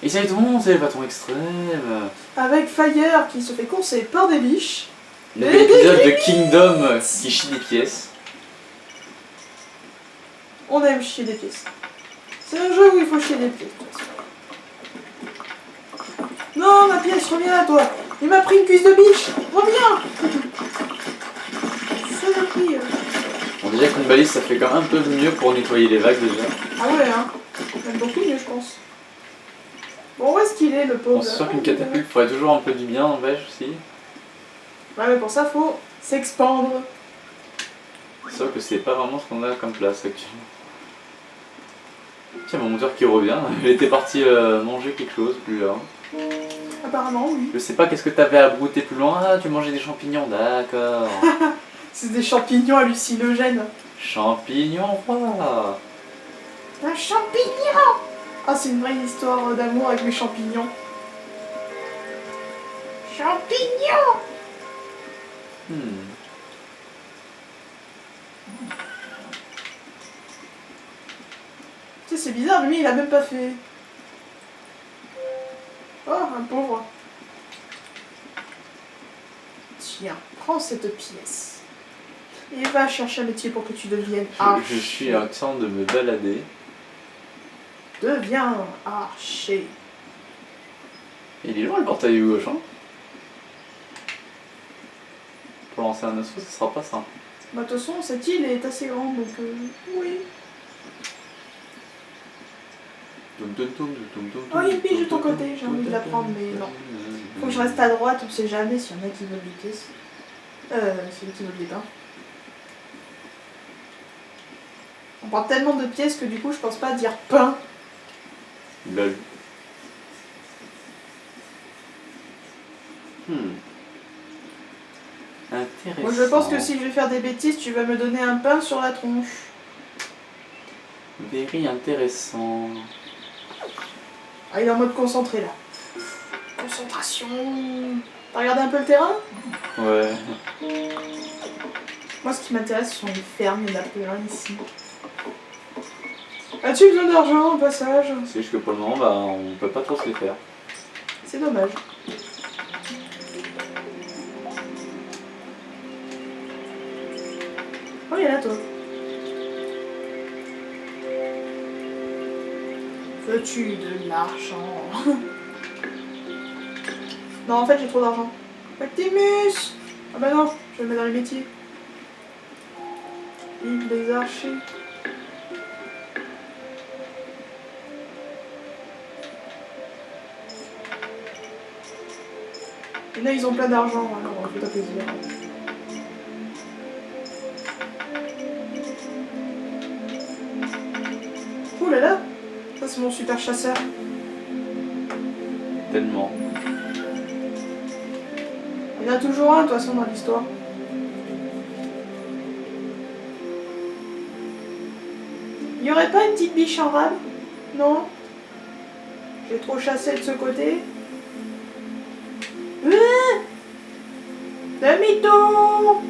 Et salut tout le monde, c'est le patron extrême. Avec Fire qui se fait courser par des biches. Nouvel épisode de Kingdom qui chie des pièces. On aime chier des pièces. C'est un jeu où il faut chier des pièces. Non, ma pièce, reviens à toi. Il m'a pris une cuisse de biche. Reviens. Saloperie. Bon, déjà qu'une balise ça fait quand même un peu mieux pour nettoyer les vagues déjà. Ah ouais, hein. Même beaucoup mieux, je pense. Bon, où est-ce qu'il est, le pauvre? Bon, c'est sûr qu'une catapulte ferait toujours un peu du bien, n'empêche aussi. Ouais, mais pour ça, faut s'expandre. C'est sûr que c'est pas vraiment ce qu'on a comme place actuellement. Tiens, mon moteur qui revient, il était parti manger quelque chose plus là. Apparemment, oui. Je sais pas qu'est-ce que t'avais à brouter plus loin. Ah, tu mangeais des champignons, d'accord. C'est des champignons hallucinogènes. Champignons, quoi. Un champignon! Ah, c'est une vraie histoire d'amour avec mes champignons. Champignons! Tu sais, c'est bizarre, lui, il a même pas fait. Oh, un pauvre. Tiens, prends cette pièce. Et va chercher un métier pour que tu deviennes archer. Je suis en train de me balader. Deviens archer. Il est loin le portail gauche, hein. Pour lancer un assaut, ce sera pas simple. Bah, de toute façon, cette île est assez grande, donc oui. Oh, yippie, de ton côté, j'ai envie de la prendre, mais non. Faut que je reste à droite, on sait jamais s'il y en a qui veulent des pièces. C'est qui veulent des pains. On prend tellement de pièces que du coup, je pense pas dire pain. Lol. Intéressant. Moi, je pense que si je vais faire des bêtises, tu vas me donner un pain sur la tronche. Very intéressant. Ah, il est en mode concentré là. Concentration. T'as regardé un peu le terrain? Ouais. Moi, ce qui m'intéresse, ce sont les fermes. Il y en a plein ici. As-tu besoin d'argent au passage? C'est juste que pour le moment, bah, on peut pas trop se les faire. C'est dommage. Oh, il y en a toi. Veux-tu de l'argent? Non, en fait, j'ai trop d'argent. Optimus! Ah bah non, je vais le mettre dans les métiers. Vive les archers. Et là, ils ont plein d'argent, alors fais-toi plaisir. Ouh là là! Ça, c'est mon super chasseur. Tellement. Il y en a toujours un, de toute façon, dans l'histoire. Il y aurait pas une petite biche en rade? Non? J'ai trop chassé de ce côté. Demi-tour!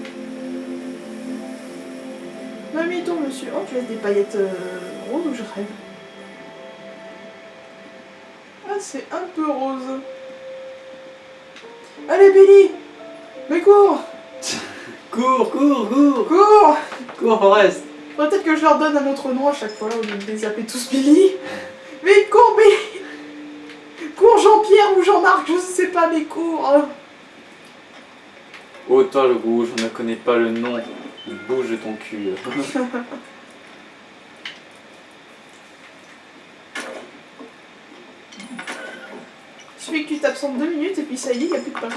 Demi-tour, monsieur. Oh, tu laisses des paillettes roses ou je rêve? Ah, c'est un peu rose. Allez, Billy! Mais cours! Cours, cours, cours! Cours! Cours, Forest! Faudrait peut-être que je leur donne un autre nom à chaque fois, au lieu de les appeler tous Billy. Vite, cours, Billy! Cours Jean-Pierre ou Jean-Marc, je sais pas, mais cours! Oh, toi le rouge, on ne connaît pas le nom. Bouge de ton cul. Il suffit que tu t'absentes 2 minutes et puis ça y est, il n'y a plus de pain.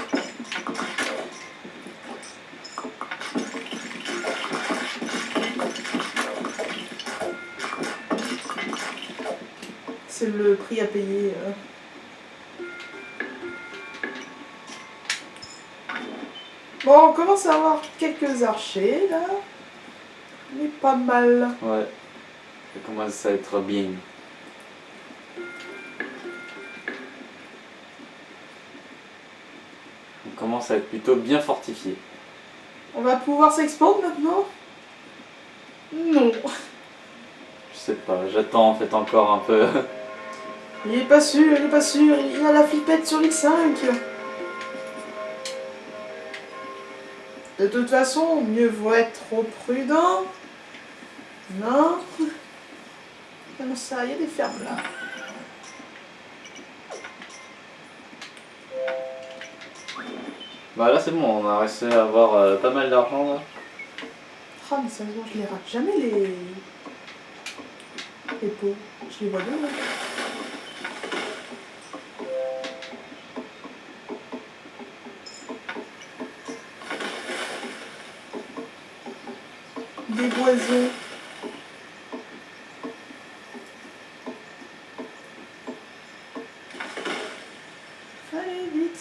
C'est le prix à payer. Bon, on commence à avoir quelques archers là. Mais pas mal. Ouais. Ça commence à être bien. On commence à être plutôt bien fortifié. On va pouvoir s'expandre maintenant? Non. Je sais pas, j'attends en fait encore un peu. Il est pas sûr, il est pas sûr. Il a la flippette sur X5. De toute façon, mieux vaut être trop prudent. Non. Comment ça, il y a des fermes là. Bah là c'est bon, on a réussi à avoir pas mal d'argent là. Ah mais sérieusement, je les rate jamais les pots. Je les vois bien là. Des boisons. Allez, vite.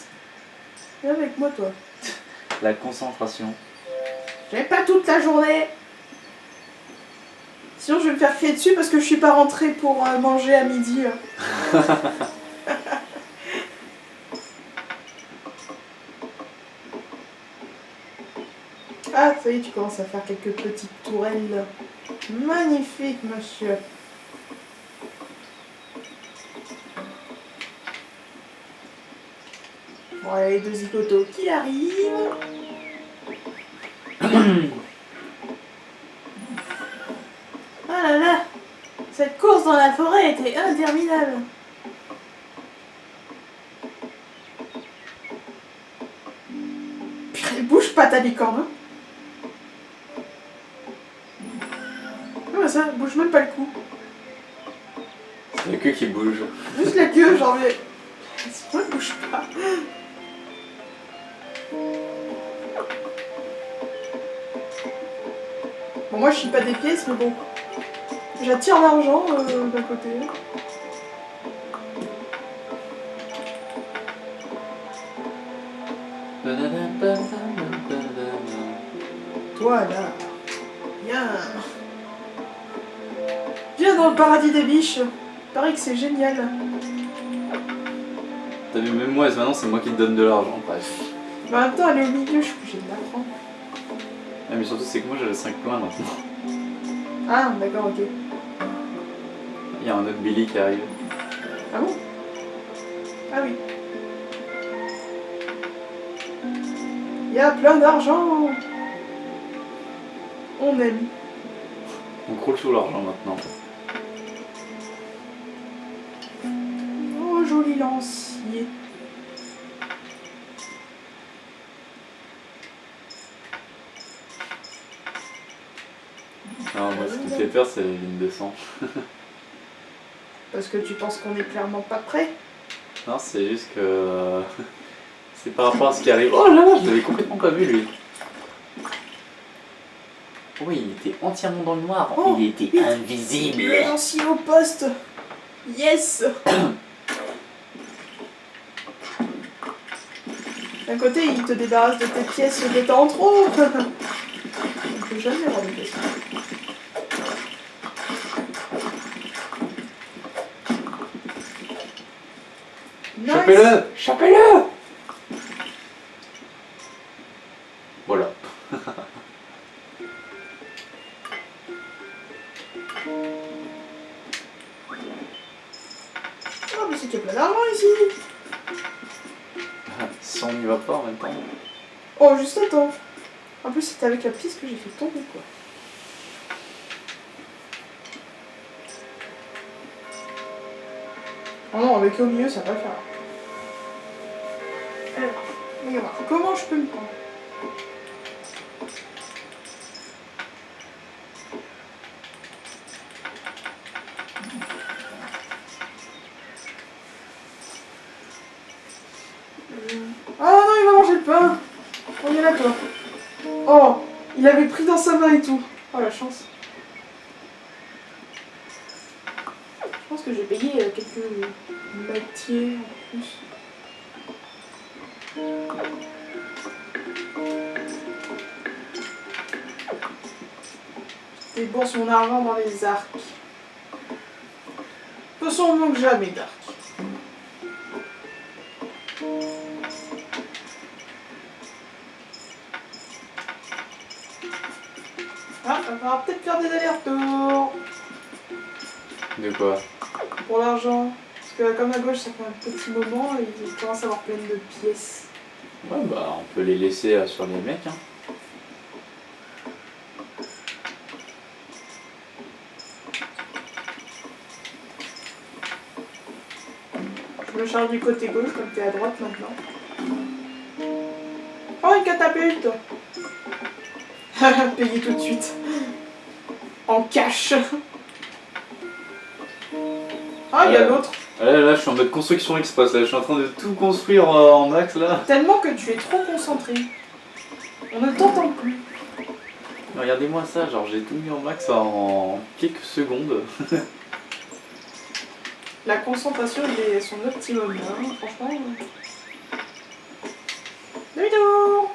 Viens avec moi, toi. La concentration. J'ai pas toute la journée. Sinon, je vais me faire crier dessus parce que je suis pas rentrée pour manger à midi. Ah, ça y est, tu commences à faire quelques petites tourelles. Magnifique, monsieur. Bon, allez, les deux zigotos qui arrivent. Ah là là, cette course dans la forêt était interminable. Purée, bouge pas ta licorne. Hein. Comment ça, bouge même pas le cou. C'est la queue qui bouge. Juste la queue, genre mais... Ça bouge pas. Bon, moi je suis pas des pièces, mais bon. J'attire l'argent d'un côté. Toi là. Viens. Viens dans le paradis des biches. Paraît que c'est génial. T'as vu, même moi, maintenant c'est moi qui te donne de l'argent, bref. Mais en même temps, elle est au milieu, je suis obligée de la prendre. Ah, mais surtout, c'est que moi j'ai 5 points maintenant. Ah, d'accord, ok. Il y a un autre Billy qui arrive. Ah bon? Ah oui. Il y a plein d'argent. On aime. On croule sous l'argent maintenant. Oh, joli lancier. Non, moi ce qui me fait peur, c'est les lignes de sang. Parce que tu penses qu'on est clairement pas prêt? Non, c'est juste que. C'est par rapport à ce qui arrive. Oh là là, je l'avais complètement pas vu lui. Oui, il était entièrement dans le noir. Oh, il était vite. invisible. Le lancier au poste. Yes. D'un côté, il te débarrasse de tes pièces de temps en trop. On peut jamais avoir des pièces. Nice. Chopez-le! Chopez-le! Voilà. Oh, mais c'est qu'il y a plein d'argent ici. Si on n'y va pas en même temps. Oh, juste attends. En plus, c'était avec la pièce que j'ai fait tomber, quoi. Oh non, avec au milieu, ça va pas le faire. Alors, regarde, comment je peux me prendre? Ah non, il va manger le pain. On est là, toi. Oh, il avait pris dans sa main et tout. Oh, la chance. Je pense que j'ai payé quelques moitiés en plus. Je débourse mon argent dans les arcs. De toute façon, on manque jamais d'arcs. Ah, ça va peut-être faire des allers-retours. De quoi? Pour l'argent. Parce que comme à gauche ça fait un petit moment, il commence à avoir plein de pièces. Ouais, bah on peut les laisser sur les mecs. Hein. Je me charge du côté gauche comme t'es à droite maintenant. Oh, une catapulte. Payé tout de suite. En cash. Ah, il y a l'autre. Là, je suis en mode construction express, là, je suis en train de tout construire en max, là. Tellement que tu es trop concentré. On ne t'entend plus. Regardez-moi ça, genre j'ai tout mis en max en quelques secondes. La concentration est son optimum, hein, franchement. Demi-tour.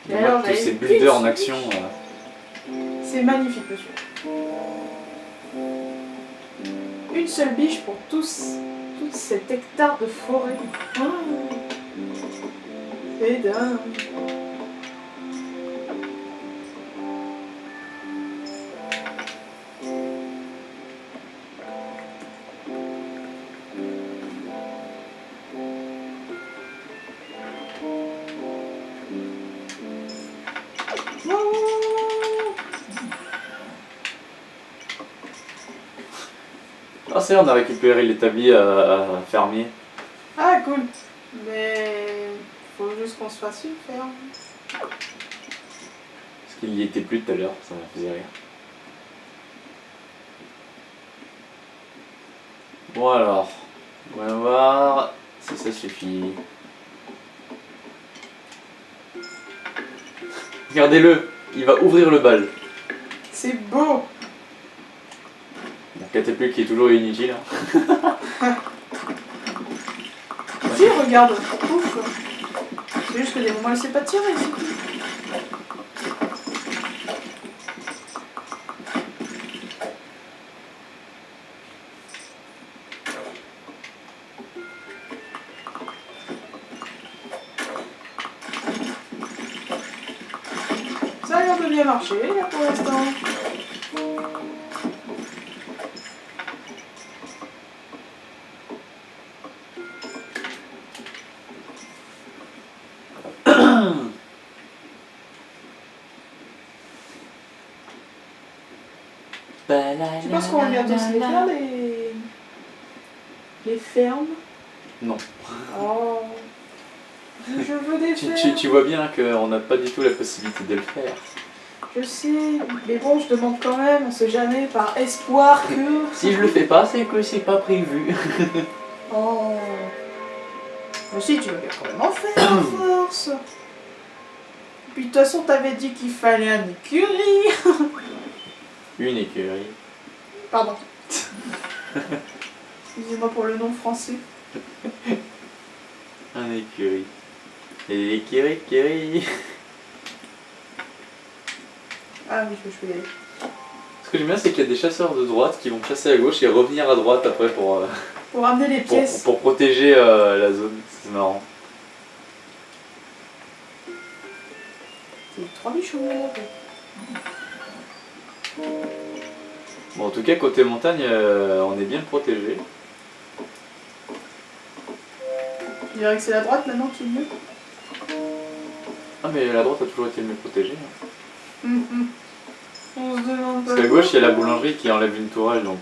Et alors, Tous ces builders en action. C'est magnifique, monsieur. Une seule biche pour tout cet hectare de forêt. Oh. C'est dingue. Ah, ça y est, on a récupéré l'établi à fermier. Ah, cool. Mais faut juste qu'on se fasse une ferme. Parce qu'il y était plus tout à l'heure, ça m'a fait rire. Bon alors, on va voir si ça suffit. Regardez-le, il va ouvrir le bal. C'est beau. La catapulte qui est toujours inutile. Hein. Si, regarde. Ouf. C'est juste que des moments, elle sait pas tirer, c'est tout. Ça a l'air de bien marcher, là, pour l'instant. Tu penses qu'on va bientôt se les faire, les fermes? Non. Oh. Je veux des fermes. Tu vois bien qu'on n'a pas du tout la possibilité de le faire. Je sais, mais bon, je demande quand même, on sait jamais, par espoir que... Si je le fais pas, c'est que c'est pas prévu. Oh. Mais si, tu veux bien quand même en faire, à force. Puis de toute façon, t'avais dit qu'il fallait un écurie. Une écurie. Pardon. Excusez-moi pour le nom français. Un écurie. Et écurie. Ah oui, je peux y aller. Ce que j'aime bien, c'est qu'il y a des chasseurs de droite qui vont chasser à gauche et revenir à droite après pour ramener les pièces. pour protéger la zone. C'est marrant. C'est 3 bichons. Bon, en tout cas, côté montagne, on est bien protégé. Je dirais que c'est la droite maintenant qui est mieux. Ah, mais la droite a toujours été mieux protégée. Hein. On se demande pas. Parce qu'à gauche, il y a la boulangerie qui enlève une tourelle, donc...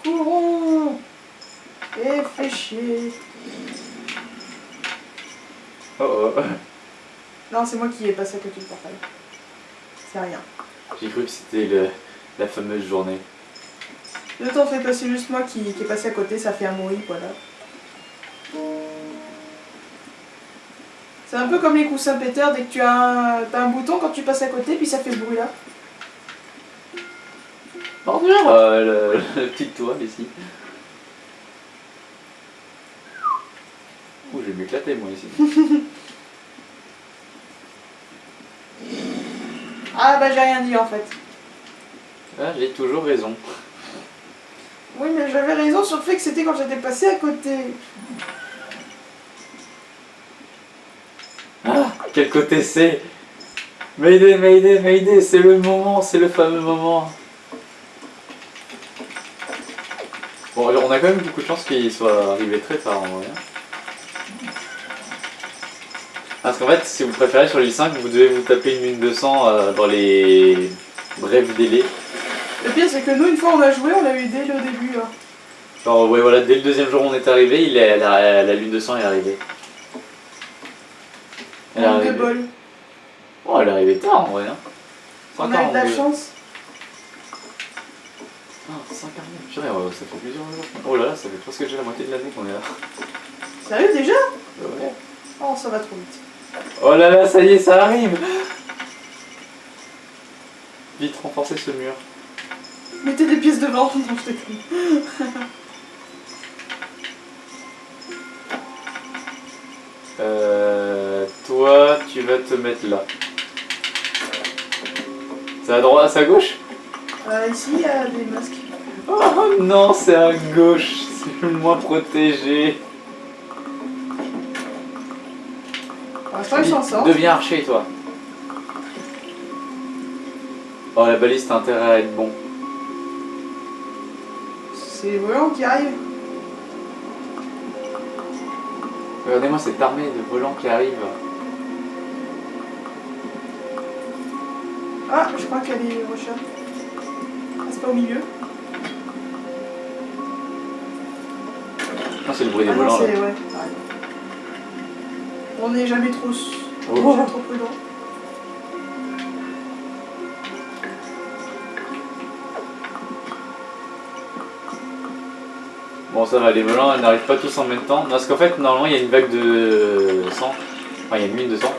Courons. Et fais chier. Oh oh. Non, c'est moi qui ai passé à côté du portail. C'est rien. J'ai cru que c'était la fameuse journée. Ne t'en fais pas, c'est juste moi qui est passé à côté, ça fait un bruit, voilà. C'est un peu comme les coussins péteurs, dès que tu as un bouton, quand tu passes à côté, puis ça fait ce bruit là. Bonjour. La petite toile ici. Ouh, je vais m'éclater moi ici. Ah bah j'ai rien dit en fait. Ah, j'ai toujours raison. Oui, mais j'avais raison sur le fait que c'était quand j'étais passé à côté. Ah, quel côté c'est? Mayday, Mayday, Mayday, c'est le moment, c'est le fameux moment. Bon, on a quand même beaucoup de chance qu'il soit arrivé très tard en vrai. Parce qu'en fait, si vous préférez sur l'I5, vous devez vous taper une 1200 dans les brefs délais. Le pire, c'est que nous, une fois on a joué, on l'a eu dès le début. Là. Genre, ouais, voilà, dès le deuxième jour où on est arrivé, la lune de sang est arrivée. Elle est Manque de arrivée. bol. Oh, elle est arrivée tard en vrai. Hein. On a eu de la 142. chance. Ah, 142. Purée, ouais, ça fait plusieurs jours. Oh là là, ça fait presque déjà la moitié de l'année qu'on est là. Sérieux déjà? Ouais. Oh, ça va trop vite. Oh là là, ça y est, ça arrive. Vite renforcer ce mur. Mettez des pièces devant, non je déconne. Toi, tu vas te mettre là. C'est à droite, c'est à gauche? Ici, il y a des masques. Oh non, c'est à gauche. C'est le moins protégé. Pour l'instant, ils s'en sortent. Deviens archer, toi. Oh, la baliste a intérêt à être bon. C'est volant qui arrive. Regardez-moi cette armée de volants qui arrive. Ah, je crois qu'elle est recherche. Ah, c'est pas au milieu. Non, c'est le bruit des Ah non, volants. c'est... Là. ouais. On n'est jamais trop... Oh. jamais trop prudent. Bon, ça va, les volants elles n'arrivent pas tous en même temps. Parce qu'en fait, normalement, il y a une vague de sang. Enfin, il y a une mine de sang.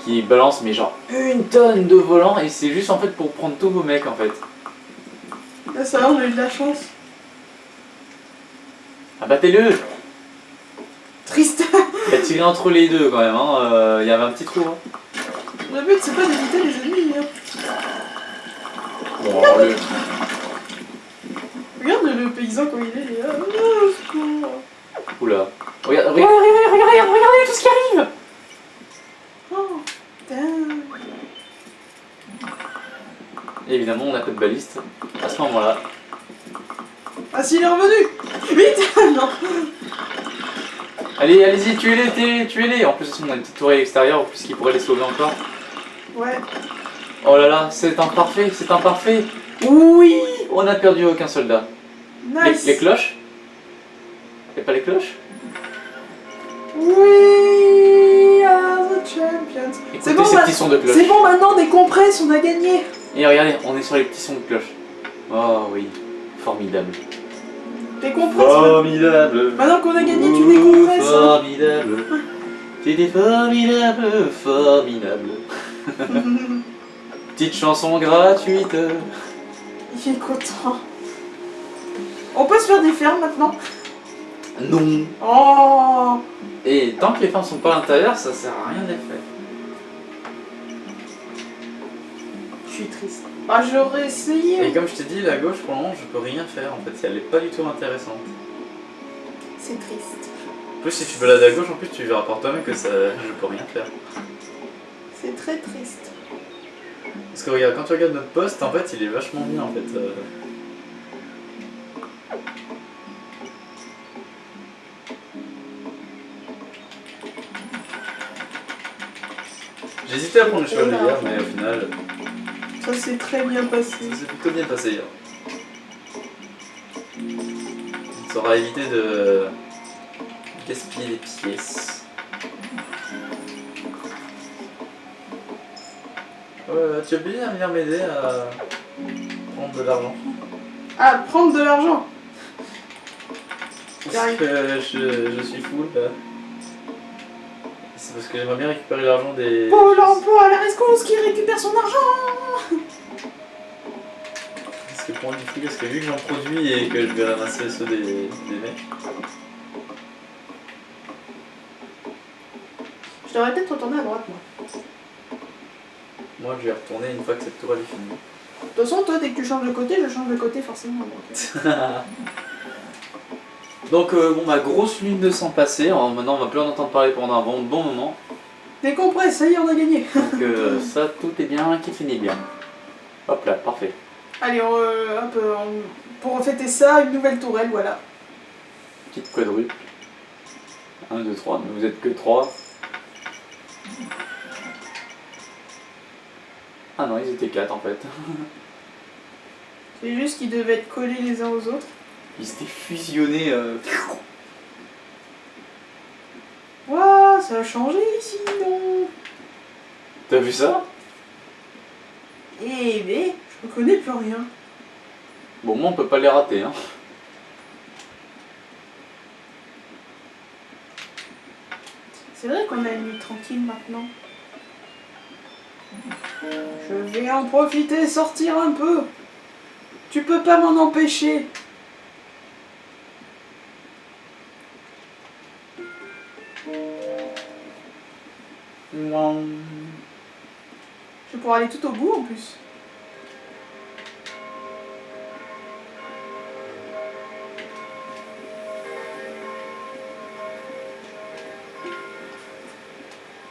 Qui balance, mais genre une tonne de volants. Et c'est juste en fait pour prendre tous vos mecs en fait. Là, ça va, on a eu de la chance. Abattez-le! Triste. Il a tiré entre les deux quand même. Hein. Il y avait un petit trou. Hein. Le but, c'est pas d'éviter les ennemis. Hein. Bon, alors le. Regarde le paysan quand il est là. Oh, secours. Oula. Regardez tout ce qui arrive! Oh, putain. Et évidemment, on n'a pas de baliste à ce moment-là. Ah, s'il est revenu. Vite. Non. Allez, allez-y, tuez-les! En plus, on a une petite tourelle extérieure, en plus, qui pourrait les sauver encore. Ouais. Oh là là, c'est imparfait, c'est imparfait! Oui! On n'a perdu aucun soldat. Nice. Les cloches? Y'a pas les cloches? We are the champions. Écoutez ces petits sons de cloche. C'est bon maintenant, décompresse, on a gagné. Et regardez, on est sur les petits sons de cloche. Oh oui, formidable. Décompresse. Formidable! Maintenant qu'on a gagné, tu décompresses. Hein. Formidable! C'était formidable, formidable. Petite chanson gratuite. Il est content. On peut se faire des fermes maintenant. Non. Oh. Et tant que les femmes sont pas à l'intérieur, ça sert à rien d'être fait. Je suis triste. Ah, j'aurais essayé. Et comme je t'ai dit, la gauche pour le moment je peux rien faire en fait, elle est pas du tout intéressante. C'est triste. En plus si tu balades à gauche en plus tu verras par toi-même que ça, je peux rien faire. C'est très triste. Parce que regarde, quand tu regardes notre poste en fait il est vachement bien en fait. J'hésitais à prendre le cheval de guerre mais au final Ça s'est très bien passé. ça s'est plutôt bien passé hier. Ça aura évité de gaspiller des pièces. Tu as bien à venir m'aider à prendre de l'argent. Ah, prendre de l'argent. Parce que je suis fou là. C'est parce que j'aimerais bien récupérer l'argent des... Pôle emploi à la rescousse qui récupère son argent. Parce que pour moi du fou, parce que vu que j'en produis et que je vais ramasser ceux des mecs. Je devrais peut-être retourner à droite, moi. Moi je vais retourner une fois que cette tour elle est finie. De toute façon, toi, dès que tu changes de côté, je change de côté forcément. Donc bon, ma grosse lune de sang passée, maintenant on va plus en entendre parler pendant un bon moment. Décompresse, ça y est, on a gagné. Donc ça, tout est bien, qui finit bien. Hop là, parfait. Allez, pour fêter ça, une nouvelle tourelle, voilà. Petite quadruple. 1, 2, 3, mais vous êtes que 3. Ah non, ils étaient 4 en fait. C'est juste qu'ils devaient être collés les uns aux autres. Ils étaient fusionnés. Waouh, ça a changé ici, non? T'as vu ça? Eh ben, je reconnais plus rien. Bon, moi on peut pas les rater. Hein. C'est vrai qu'on a une nuit tranquille maintenant. Je vais en profiter, sortir un peu. Tu peux pas m'en empêcher. Mouam. Je vais pouvoir aller tout au bout en plus.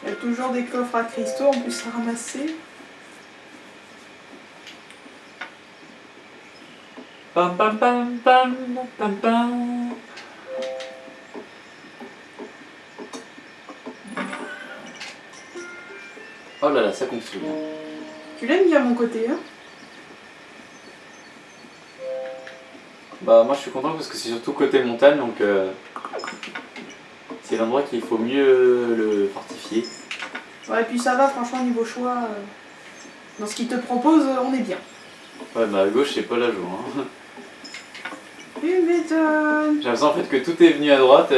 Il y a toujours des coffres à cristaux en plus à ramasser. Pam pam pam pam pam pam. Oh là là, ça construit. Tu l'aimes bien mon côté, hein? Bah moi je suis content parce que c'est surtout côté montagne donc c'est l'endroit qu'il faut mieux le fortifier. Ouais, et puis ça va, franchement, niveau choix, dans ce qu'il te propose, on est bien. Ouais bah à gauche c'est pas la joie. Hein. Tu m'étonnes. J'ai l'impression en fait que tout est venu à droite.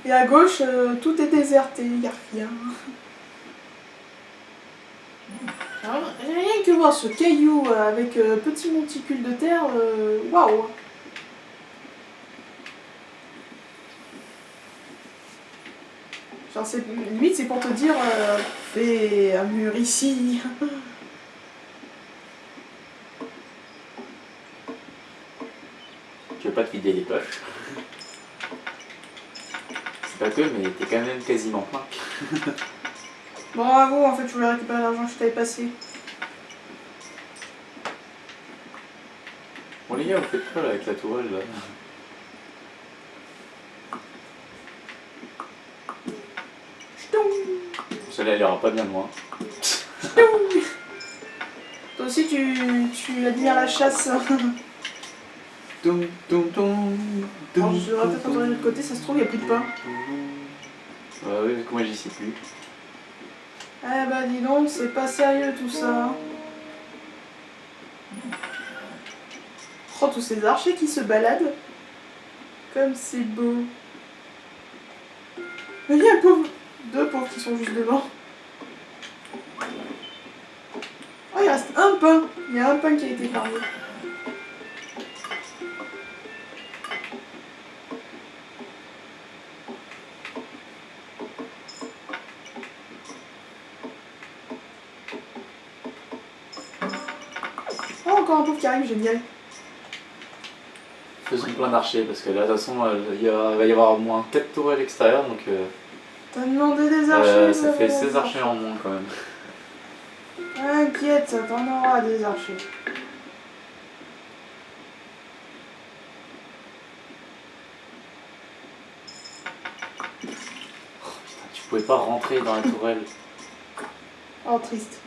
Et à gauche, tout est déserté, y a rien. Rien que voir ce caillou avec petit monticule de terre, waouh! Genre, limite, c'est pour te dire, fais un mur ici. Tu veux pas te vider les poches. C'est pas que mais t'es quand même quasiment plein. Bon, bravo, en fait, je voulais récupérer l'argent que je t'avais passé. Bon les gars, vous faites quoi là avec la tourelle là? Celle-là elle ira pas bien loin. Toi aussi, tu admires la chasse. Toum, toum, toum, Alors, toum, je devrais peut-être retourner de l'autre côté, ça se trouve, il n'y a plus de pain. Oui, parce que moi j'y sais plus. Eh bah, dis donc, c'est pas sérieux tout ça. Oh, tous ces archers qui se baladent. Comme c'est beau. Il y a deux pauvres qui sont juste devant. Oh, il reste un pain. Il y a un pain qui a été épargné. Oh, encore un pauvre qui arrive, génial. Faisons plein d'archers parce que là de toute façon va y avoir au moins 4 tourelles extérieures donc T'as demandé des archers, ça fait 16 archers en moins quand même. T'inquiète, t'en auras des archers. Tu pouvais pas rentrer dans la tourelle. Oh, triste.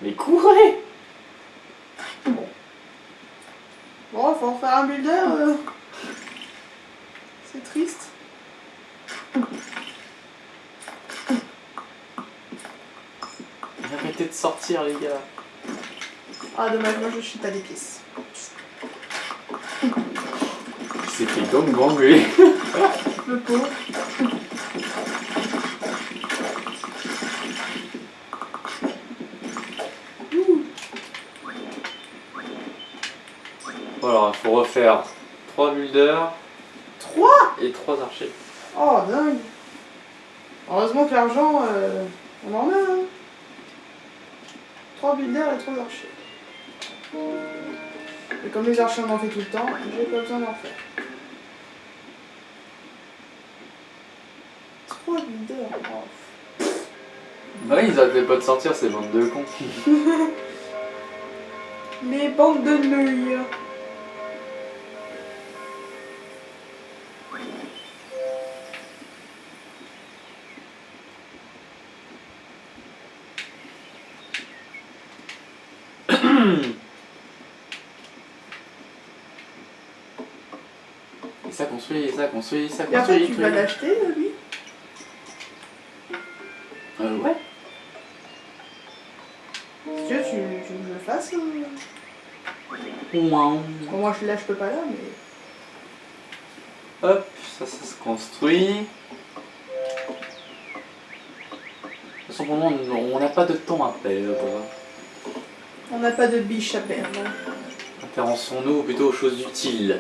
Mais courez! Bon, faut en faire un builder. C'est triste. Arrêtez de sortir les gars. Ah, dommage, moi je chute à des pièces. Il s'est fait gang lui. Le pauvre. Alors il faut refaire 3 builders 3 et 3 archers. Oh, dingue. Heureusement que l'argent, on en a. Hein. 3 builders et 3 archers. Et comme les archers on en fait tout le temps, j'ai pas besoin d'en faire. builder. Oh. Bah oui, ils arrêtaient pas de sortir ces bandes de cons. Les bandes de nouilles. Et ça construit, et ça construit, ça Et après, construit. tu vas l'acheter, lui? Ouais. Si tu veux, tu veux que je le fasse? Ouin. Bon, moi, là, je peux pas là, mais... Hop, ça se construit. De toute façon, pour le moment, on n'a pas de temps à perdre. On n'a pas de biche à perdre. Intéressons-nous plutôt aux choses utiles.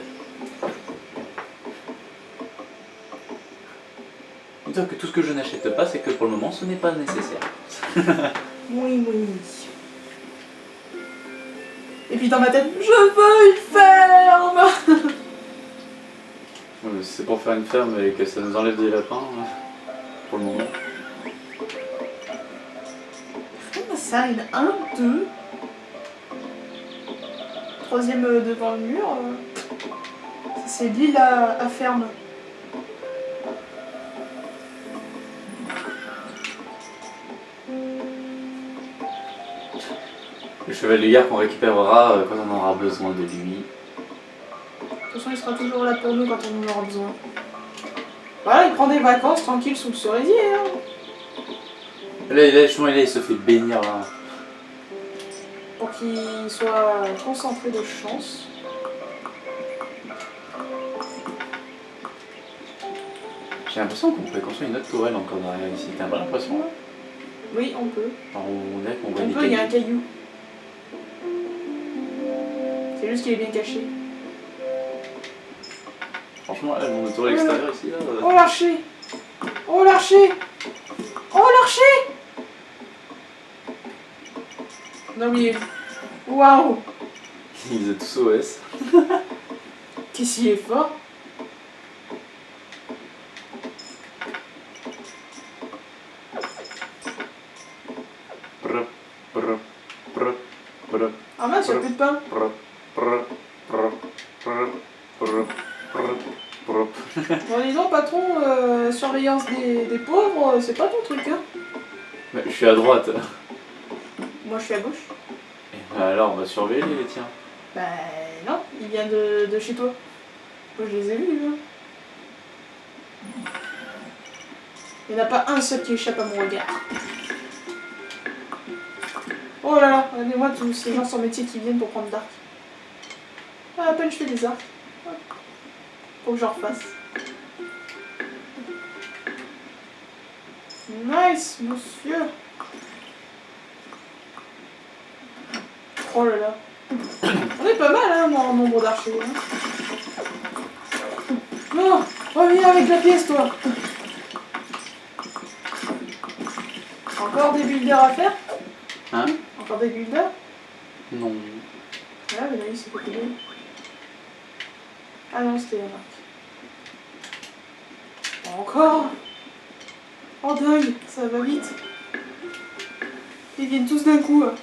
Dis-toi que tout ce que je n'achète pas, c'est que pour le moment, ce n'est pas nécessaire. Oui, oui, oui. Et puis dans ma tête, je veux une ferme. Ouais, mais si c'est pour faire une ferme et que ça nous enlève des lapins, pour le moment. Comme ça, une 1, 2. Troisième devant le mur. Ça, c'est l'île à ferme. Le cheval de guerre qu'on récupérera quand on aura besoin de lui. De toute façon, il sera toujours là pour nous quand on en aura besoin. Voilà, il prend des vacances tranquille sous le cerisier. Hein. Là, justement, il se fait bénir là. Pour qu'il soit concentré de chance. J'ai l'impression qu'on pourrait construire une autre tourelle encore derrière ici. T'as pas l'impression là? Oui, on peut. Genre, on dirait qu'on voit On des peut, il y a un cailloux. caillou. C'est juste qu'il est bien caché. Franchement, là, mon tourelle extérieure ici là. Oh l'archer! Oh l'archer! Oh l'archer! Non mais... Waouh! Ils étaient tous OS. Qu'est-ce qu'il est fort? Prop, prop, prop, prop, Ah mince, il n'y a plus de pain. prop, prop, prop, prop, prop, prop, prop. Bon dis donc patron, surveillance des pauvres, c'est pas ton truc hein? Mais je suis à droite. Moi je suis à gauche. Et bah alors, on va surveiller les tiens. Bah non, il vient de chez toi. Moi je les ai vus hein. Il n'y en a pas un seul qui échappe à mon regard. Oh là là, regardez-moi tous ces gens sans métier qui viennent pour prendre d'arc. Ah, à peine je fais des arcs. Hop. Faut que j'en refasse. Nice, monsieur. Oh là là. On est pas mal hein, en nombre d'archers. Hein. Non, reviens avec la pièce toi. Encore des builders à faire? Hein? Encore des builders? Non. Ah mais là il s'est coupé. Ah non, c'était la marque. Encore? Oh dingue, ça va vite. Ils viennent tous d'un coup. Hein.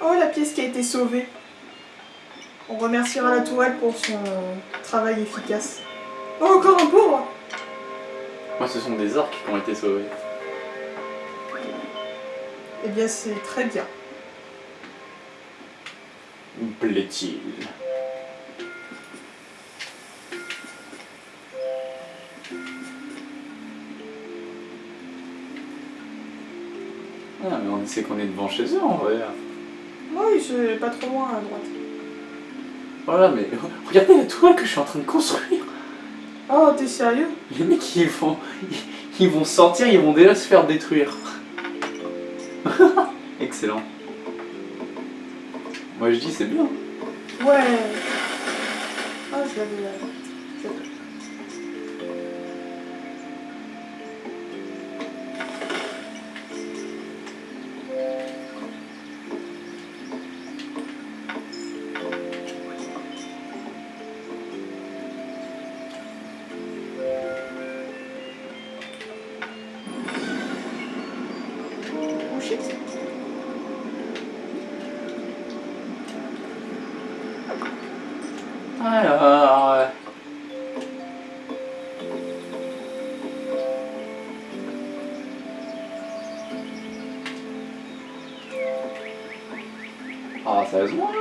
Oh la pièce qui a été sauvée. On remerciera la tourelle pour son travail efficace. Oh encore un pauvre! Moi, ce sont des orques qui ont été sauvés. Eh bien c'est très bien. Plaît-il. Ah, mais on sait qu'on est devant chez eux en vrai. Oui, c'est pas trop loin à droite. Voilà, mais regardez la tourelle que je suis en train de construire. Oh, t'es sérieux? Les mecs, ils vont sortir, ils vont déjà se faire détruire. Excellent. Moi je dis c'est bien. Ouais. Ah, je l'avais. Sérieusement là?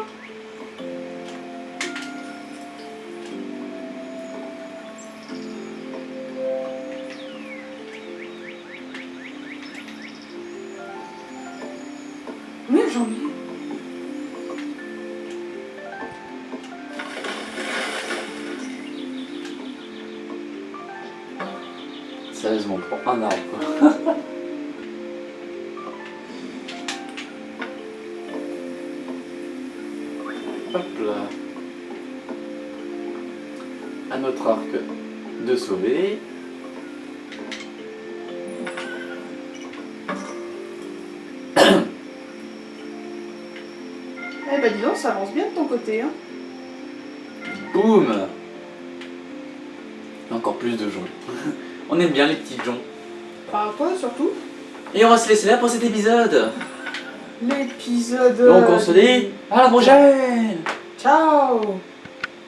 Oui, j'en ai. Sérieusement, pour un arbre quoi. Hop là. À notre arc de sauver. Eh ben dis donc, ça avance bien de ton côté, hein. Boum. Encore plus de joncs. On aime bien les petits joncs. Par toi surtout. Et on va se laisser là pour cet épisode. L'épisode. Donc on se dit à la prochaine. Ciao.